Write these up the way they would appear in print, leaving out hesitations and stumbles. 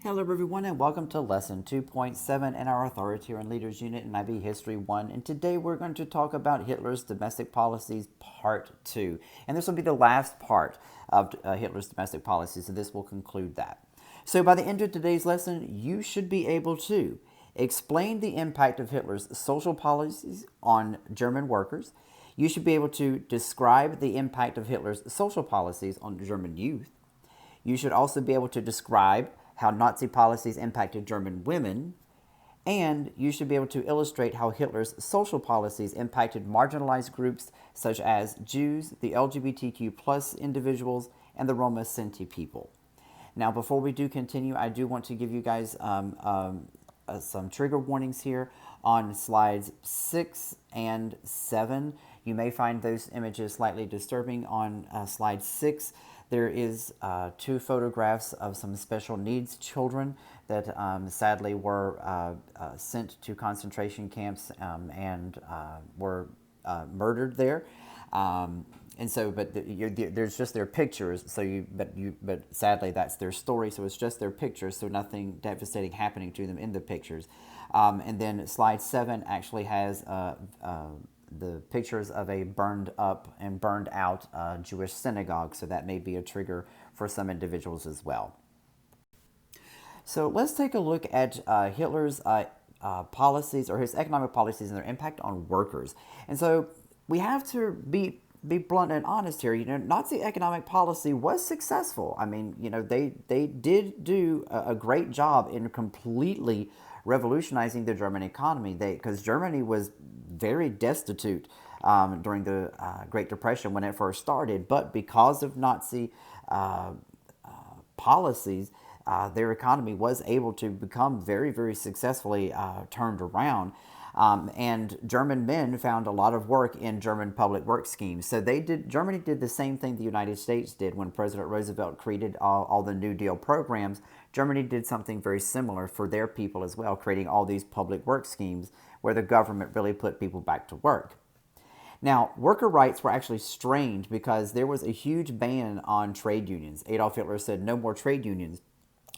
Hello everyone and welcome to lesson 2.7 in our Authoritarian Leaders Unit in IB History 1. And today we're going to talk about Hitler's domestic policies part 2. And this will be the last part of Hitler's domestic policies, so this will conclude that. So by the end of today's lesson, you should be able to explain the impact of Hitler's social policies on German workers. You should be able to describe the impact of Hitler's social policies on German youth. You should also be able to describe how Nazi policies impacted German women, and you should be able to illustrate how Hitler's social policies impacted marginalized groups such as Jews, the LGBTQ plus individuals, and the Roma Sinti people. Now, before we do continue, I do want to give you guys some trigger warnings here on slides 6 and 7. You may find those images slightly disturbing. On slide 6, there is 2 photographs of some special needs children that sadly were sent to concentration camps and were murdered there. And so, but there's just their pictures. So but sadly that's their story. So it's just their pictures. So nothing devastating happening to them in the pictures. And then slide 7 actually has the pictures of a burned up and burned out Jewish synagogue. So that may be a trigger for some individuals as well. So let's take a look at Hitler's policies, or his economic policies, and their impact on workers. And so we have to be blunt and honest here. Nazi economic policy was successful. I mean, they did do a great job in completely revolutionizing the German economy. Because Germany was very destitute during the Great Depression when it first started, but because of Nazi policies, their economy was able to become very, very successfully turned around. And German men found a lot of work in German public work schemes. So Germany did the same thing the United States did when President Roosevelt created all the New Deal programs. Germany did something very similar for their people as well, creating all these public work schemes where the government really put people back to work. Now, worker rights were actually strained because there was a huge ban on trade unions. Adolf Hitler said no more trade unions.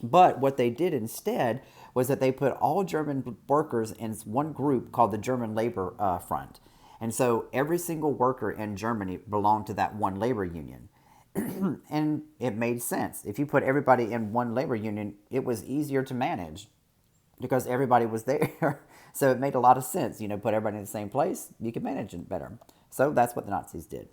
But what they did instead was that they put all German workers in one group called the German Labor Front. And so every single worker in Germany belonged to that one labor union. And it made sense. If you put everybody in one labor union, it was easier to manage because everybody was there. So it made a lot of sense. Put everybody in the same place, you can manage it better. So that's what the Nazis did.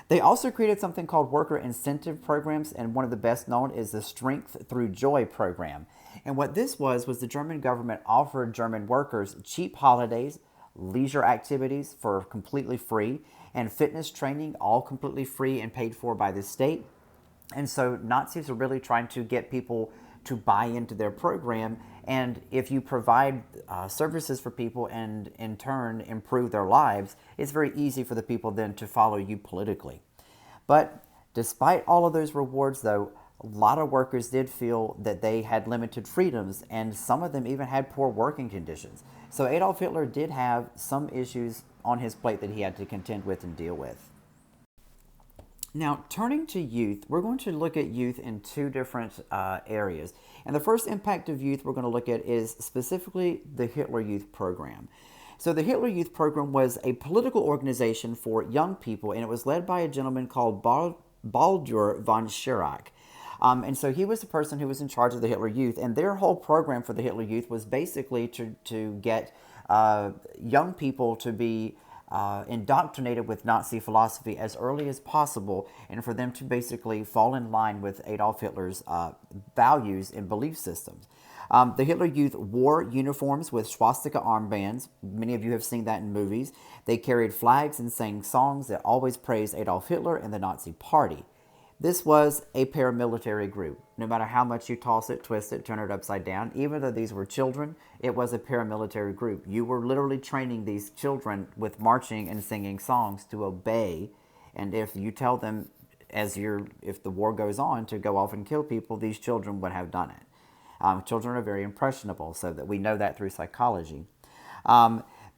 They also created something called worker incentive programs, and one of the best known is the Strength Through Joy program. And what this was the German government offered German workers cheap holidays, leisure activities for completely free, and fitness training, all completely free and paid for by the state. And so Nazis are really trying to get people to buy into their program. And if you provide services for people and in turn improve their lives, it's very easy for the people then to follow you politically. But despite all of those rewards, though, a lot of workers did feel that they had limited freedoms, and some of them even had poor working conditions. So Adolf Hitler did have some issues on his plate that he had to contend with and deal with. Now, turning to youth, we're going to look at youth in 2 different areas. And the first impact of youth we're going to look at is specifically the Hitler Youth Program. So the Hitler Youth Program was a political organization for young people, and it was led by a gentleman called Baldur von Schirach. And so he was the person who was in charge of the Hitler Youth, and their whole program for the Hitler Youth was basically to get young people to be indoctrinated with Nazi philosophy as early as possible, and for them to basically fall in line with Adolf Hitler's values and belief systems. The Hitler Youth wore uniforms with swastika armbands. Many of you have seen that in movies. They carried flags and sang songs that always praised Adolf Hitler and the Nazi Party. This was a paramilitary group. No matter how much you toss it, twist it, turn it upside down, even though these were children, it was a paramilitary group. You were literally training these children with marching and singing songs to obey. And if you tell them, if the war goes on, to go off and kill people, these children would have done it. Children are very impressionable, so that we know that through psychology.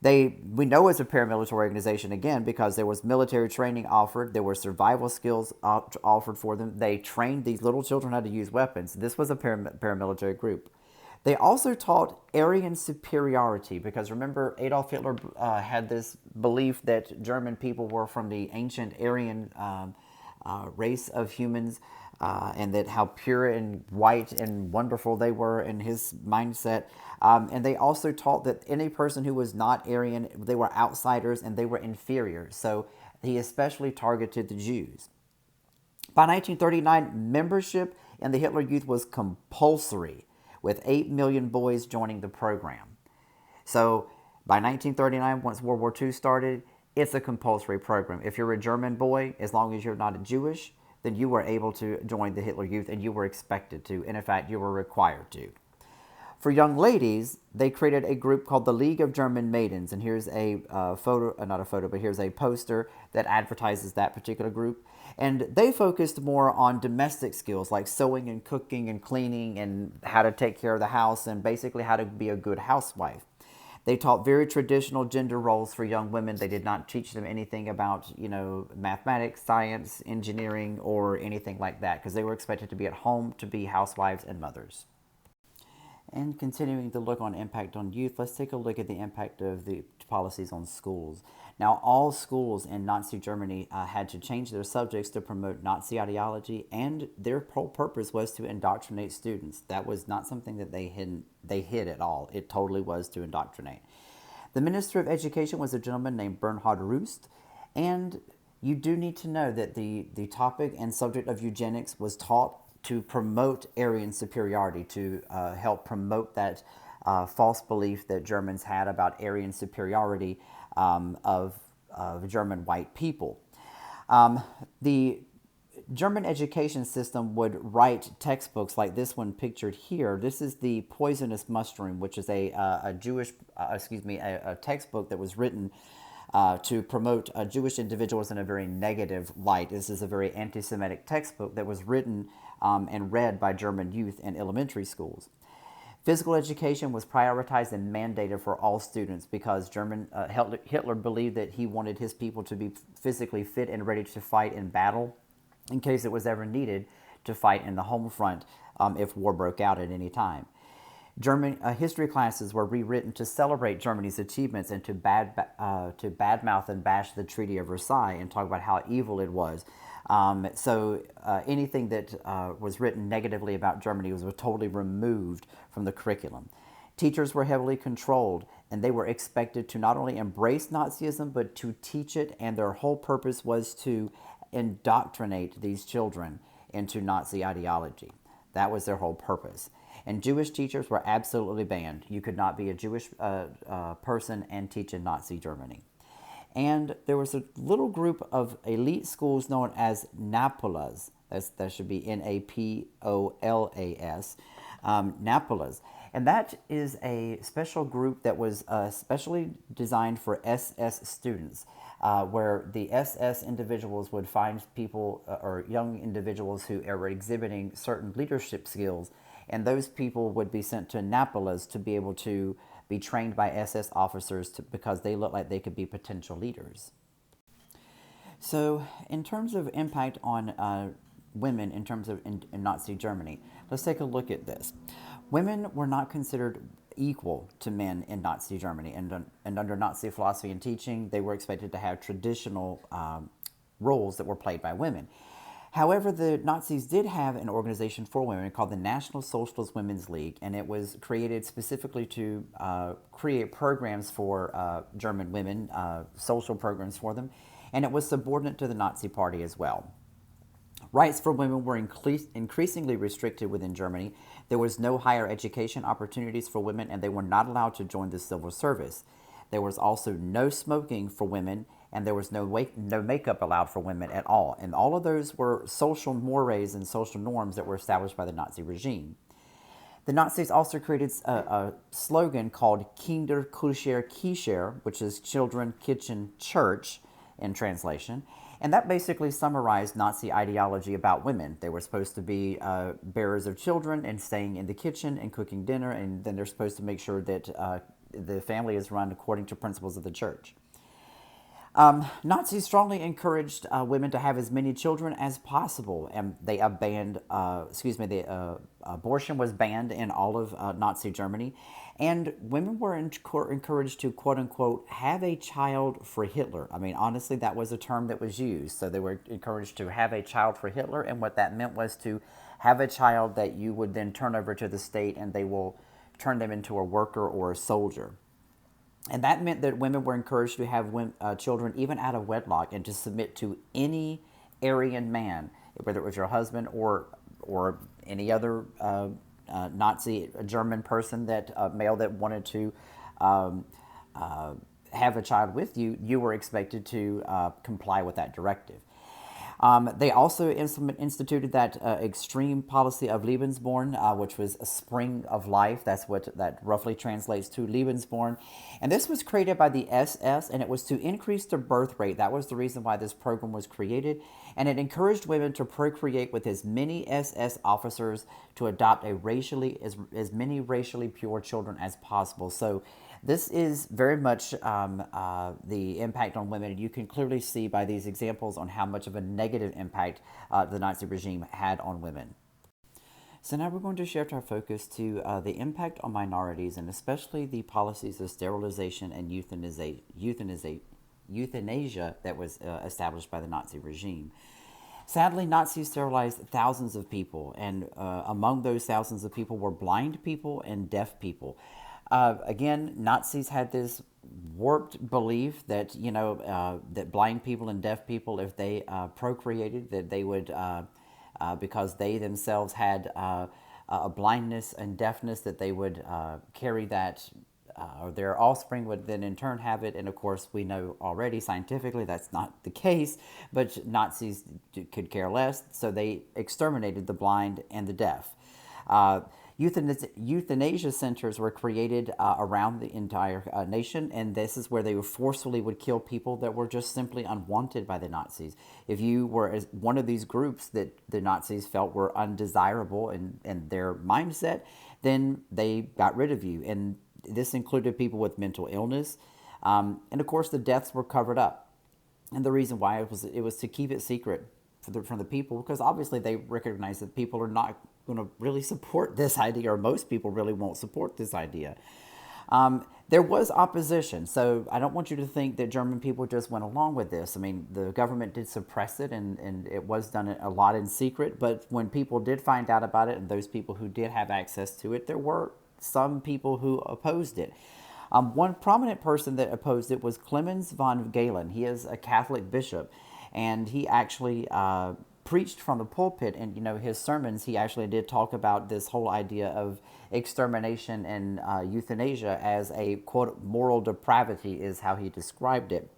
We know it's a paramilitary organization again because there was military training offered, there were survival skills offered for them. They trained these little children how to use weapons. This was a paramilitary group. They also taught Aryan superiority because remember Adolf Hitler had this belief that German people were from the ancient Aryan race of humans, and that how pure and white and wonderful they were in his mindset. And they also taught that any person who was not Aryan, they were outsiders and they were inferior. So he especially targeted the Jews. By 1939, membership in the Hitler Youth was compulsory, with 8 million boys joining the program. So by 1939, once World War II started, it's a compulsory program. If you're a German boy, as long as you're not a Jewish, then you were able to join the Hitler Youth and you were expected to. And in fact, you were required to. For young ladies, they created a group called the League of German Maidens. And here's a here's a poster that advertises that particular group. And they focused more on domestic skills like sewing and cooking and cleaning and how to take care of the house and basically how to be a good housewife. They taught very traditional gender roles for young women. They did not teach them anything about, mathematics, science, engineering, or anything like that because they were expected to be at home to be housewives and mothers. And continuing to look on impact on youth, let's take a look at the impact of the policies on schools. Now, all schools in Nazi Germany had to change their subjects to promote Nazi ideology, and their whole purpose was to indoctrinate students. That was not something that they hid at all. It totally was to indoctrinate. The Minister of Education was a gentleman named Bernhard Rust, and you do need to know that the topic and subject of eugenics was taught to promote Aryan superiority, to help promote that false belief that Germans had about Aryan superiority of German white people. The German education system would write textbooks like this one pictured here. This is the Poisonous Mushroom, which is a textbook that was written to promote Jewish individuals in a very negative light. This is a very anti-Semitic textbook that was written and read by German youth in elementary schools. Physical education was prioritized and mandated for all students because Hitler believed that he wanted his people to be physically fit and ready to fight in battle in case it was ever needed to fight in the home front if war broke out at any time. German history classes were rewritten to celebrate Germany's achievements and to badmouth and bash the Treaty of Versailles and talk about how evil it was. So anything that was written negatively about Germany was totally removed from the curriculum. Teachers were heavily controlled, and they were expected to not only embrace Nazism, but to teach it, and their whole purpose was to indoctrinate these children into Nazi ideology. That was their whole purpose. And Jewish teachers were absolutely banned. You could not be a Jewish person and teach in Nazi Germany. And there was a little group of elite schools known as Napolas. That should be Napolas. Napolas. And that is a special group that was specially designed for SS students, where the SS individuals would find people or young individuals who are exhibiting certain leadership skills, and those people would be sent to Napolas to be able to be trained by SS officers because they looked like they could be potential leaders. So in terms of impact on women in terms of in Nazi Germany, let's take a look at this. Women were not considered equal to men in Nazi Germany, and under Nazi philosophy and teaching, they were expected to have traditional roles that were played by women. However, the Nazis did have an organization for women called the National Socialist Women's League, and it was created specifically to create programs for German women, social programs for them, and it was subordinate to the Nazi Party as well. Rights for women were increasingly restricted within Germany. There was no higher education opportunities for women, and they were not allowed to join the civil service. There was also no smoking for women, and there was no makeup allowed for women at all. And all of those were social mores and social norms that were established by the Nazi regime. The Nazis also created a slogan called Kinder, Küche, Kirche, which is children, kitchen, church in translation. And that basically summarized Nazi ideology about women. They were supposed to be bearers of children and staying in the kitchen and cooking dinner, and then they're supposed to make sure that the family is run according to principles of the church. Nazis strongly encouraged women to have as many children as possible, and they banned, abortion was banned in all of Nazi Germany, and women were encouraged to, quote unquote, have a child for Hitler. I mean, honestly, that was a term that was used. So they were encouraged to have a child for Hitler, and what that meant was to have a child that you would then turn over to the state, and they will turn them into a worker or a soldier. And that meant that women were encouraged to have children even out of wedlock and to submit to any Aryan man, whether it was your husband or any other Nazi German person, that male that wanted to have a child with you. You were expected to comply with that directive. They also instituted that extreme policy of Lebensborn, which was a spring of life. That's what that roughly translates to, Lebensborn. And this was created by the SS, and it was to increase the birth rate. That was the reason why this program was created. And it encouraged women to procreate with as many SS officers to adopt as many racially pure children as possible. So this is very much the impact on women. You can clearly see by these examples on how much of a negative impact the Nazi regime had on women. So now we're going to shift our focus to the impact on minorities, and especially the policies of sterilization and euthanasia that was established by the Nazi regime. Sadly, Nazis sterilized thousands of people, and among those thousands of people were blind people and deaf people. Again, Nazis had this warped belief that that blind people and deaf people, if they procreated, that they would, because they themselves had a blindness and deafness, that they would carry that, or their offspring would then in turn have it. And of course, we know already scientifically that's not the case. But Nazis could care less, so they exterminated the blind and the deaf. Euthanasia centers were created around the entire nation, and this is where they forcefully would kill people that were just simply unwanted by the Nazis. If you were one of these groups that the Nazis felt were undesirable in their mindset, then they got rid of you. And this included people with mental illness. And of course, the deaths were covered up. And the reason why it was to keep it secret from the people, because obviously they recognize that people are not going to really support this idea, or most people really won't support this idea. There was opposition, so I don't want you to think that German people just went along with this. I mean, the government did suppress it, and it was done a lot in secret, but when people did find out about it, and those people who did have access to it, there were some people who opposed it. One prominent person that opposed it was Clemens von Galen. He is a Catholic bishop, and he actually preached from the pulpit, and his sermons, he actually did talk about this whole idea of extermination and euthanasia as a, quote, moral depravity, is how he described it.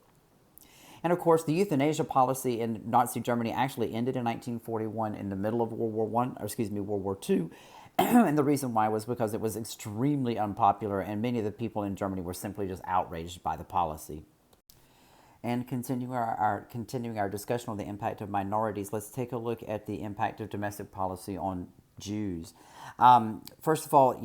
And of course, the euthanasia policy in Nazi Germany actually ended in 1941 in the middle of World War II. And the reason why was because it was extremely unpopular, and many of the people in Germany were simply just outraged by the policy. And continuing our discussion on the impact of minorities, let's take a look at the impact of domestic policy on Jews. First of all,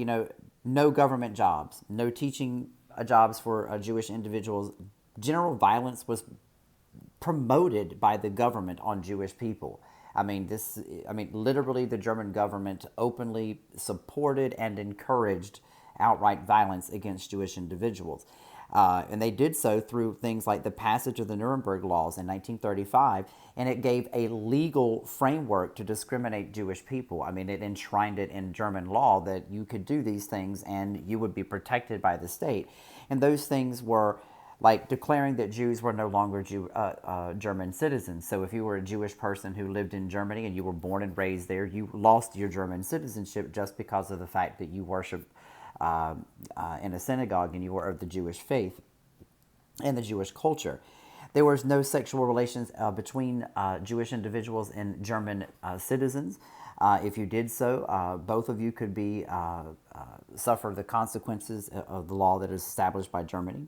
no government jobs, no teaching jobs for Jewish individuals. General violence was promoted by the government on Jewish people. Literally the German government openly supported and encouraged outright violence against Jewish individuals. And they did so through things like the passage of the Nuremberg Laws in 1935, and it gave a legal framework to discriminate Jewish people. It enshrined it in German law that you could do these things and you would be protected by the state. And those things were like declaring that Jews were no longer German citizens. So if you were a Jewish person who lived in Germany and you were born and raised there, you lost your German citizenship just because of the fact that you worshiped in a synagogue and you were of the Jewish faith and the Jewish culture. There was no sexual relations between Jewish individuals and German citizens. If you did so, both of you could suffer the consequences of the law that is established by Germany.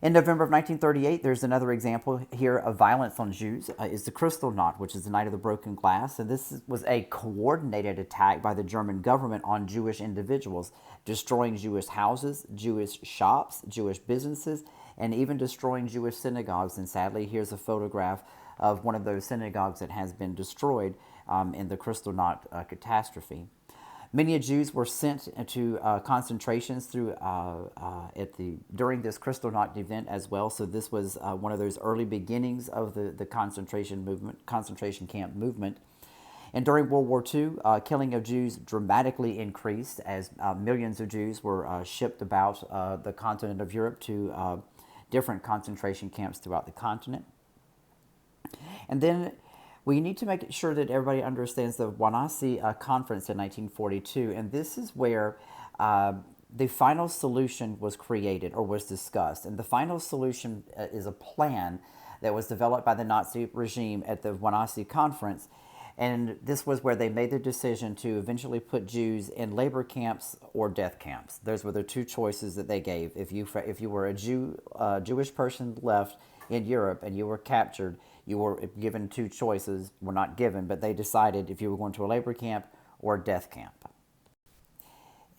In November of 1938, there's another example here of violence on Jews, is the Kristallnacht, which is the Night of the Broken Glass. And this was a coordinated attack by the German government on Jewish individuals, destroying Jewish houses, Jewish shops, Jewish businesses, and even destroying Jewish synagogues. And sadly, here's a photograph of one of those synagogues that has been destroyed in the Kristallnacht catastrophe. Many Jews were sent into concentrations during this Kristallnacht event as well. So this was one of those early beginnings of the concentration camp movement. And during World War II, killing of Jews dramatically increased as millions of Jews were shipped about the continent of Europe to different concentration camps throughout the continent. And then we need to make sure that everybody understands the Wannsee Conference in 1942, and this is where the final solution was created or was discussed. And the final solution is a plan that was developed by the Nazi regime at the Wannsee Conference, and this was where they made the decision to eventually put Jews in labor camps or death camps. Those were the two choices that they gave. If you were a Jewish person left in Europe and you were captured, you were given two choices. Well, not given, but they decided if you were going to a labor camp or a death camp.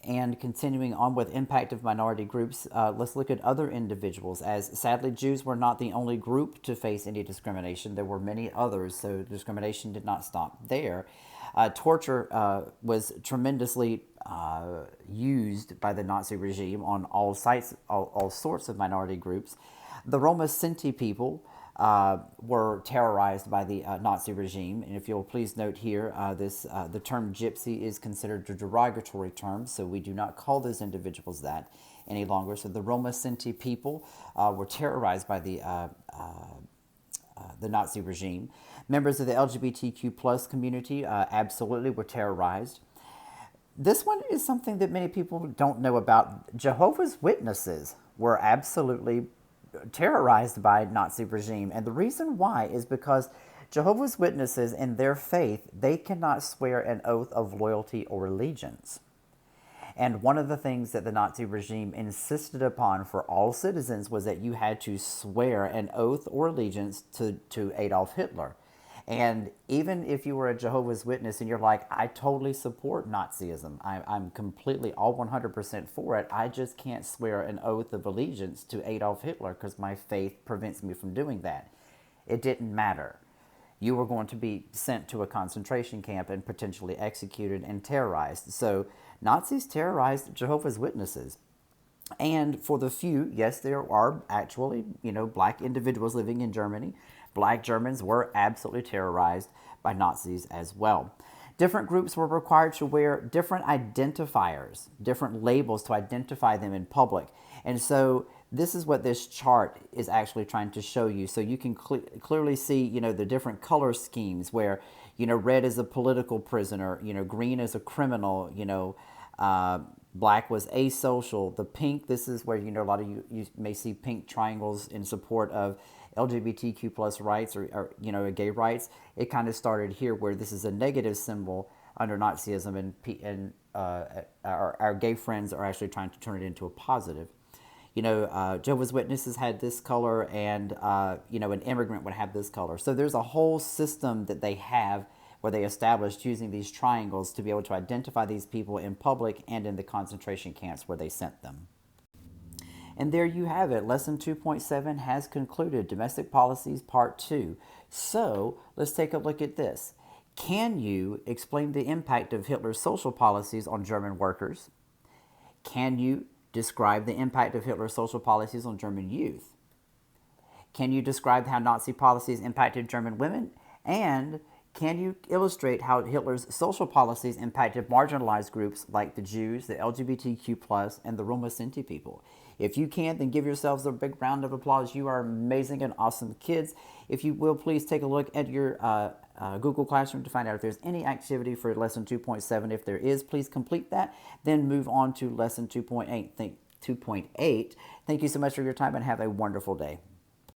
And continuing on with impact of minority groups, let's look at other individuals, as sadly Jews were not the only group to face any discrimination. There were many others, so discrimination did not stop there. Torture was tremendously used by the Nazi regime on all sorts of minority groups. The Roma Sinti people were terrorized by the Nazi regime, and if you'll please note here, the term gypsy is considered a derogatory term, so we do not call those individuals that any longer. So the Roma Sinti people were terrorized by the Nazi regime. Members of the LGBTQ plus community absolutely were terrorized. This one is something that many people don't know about. Jehovah's Witnesses were absolutely terrorized by Nazi regime, and the reason why is because Jehovah's Witnesses, in their faith, they cannot swear an oath of loyalty or allegiance. And one of the things that the Nazi regime insisted upon for all citizens was that you had to swear an oath or allegiance to Adolf Hitler. And even if you were a Jehovah's Witness and you're like, I totally support Nazism, I'm completely all 100% for it, I just can't swear an oath of allegiance to Adolf Hitler because my faith prevents me from doing that. It didn't matter. You were going to be sent to a concentration camp and potentially executed and terrorized. So Nazis terrorized Jehovah's Witnesses. And for the few, yes, there are actually, black individuals living in Germany. Black Germans were absolutely terrorized by Nazis as well. Different groups were required to wear different identifiers, different labels to identify them in public. And so this is what this chart is actually trying to show you. So you can clearly see, the different color schemes where, red is a political prisoner, green is a criminal, black was asocial. The pink, this is where, a lot of you may see pink triangles in support of LGBTQ plus rights or gay rights. It kind of started here where this is a negative symbol under Nazism, and our gay friends are actually trying to turn it into a positive. Jehovah's Witnesses had this color, and an immigrant would have this color. So there's a whole system that they have where they established using these triangles to be able to identify these people in public and in the concentration camps where they sent them. And there you have it. Lesson 2.7 has concluded. Domestic Policies Part 2. So let's take a look at this. Can you explain the impact of Hitler's social policies on German workers? Can you describe the impact of Hitler's social policies on German youth? Can you describe how Nazi policies impacted German women? And can you illustrate how Hitler's social policies impacted marginalized groups like the Jews, the LGBTQ+, and the Roma Sinti people? If you can, then give yourselves a big round of applause. You are amazing and awesome kids. If you will, please take a look at your Google Classroom to find out if there's any activity for Lesson 2.7. If there is, please complete that. Then move on to Lesson 2.8. Thank you so much for your time and have a wonderful day.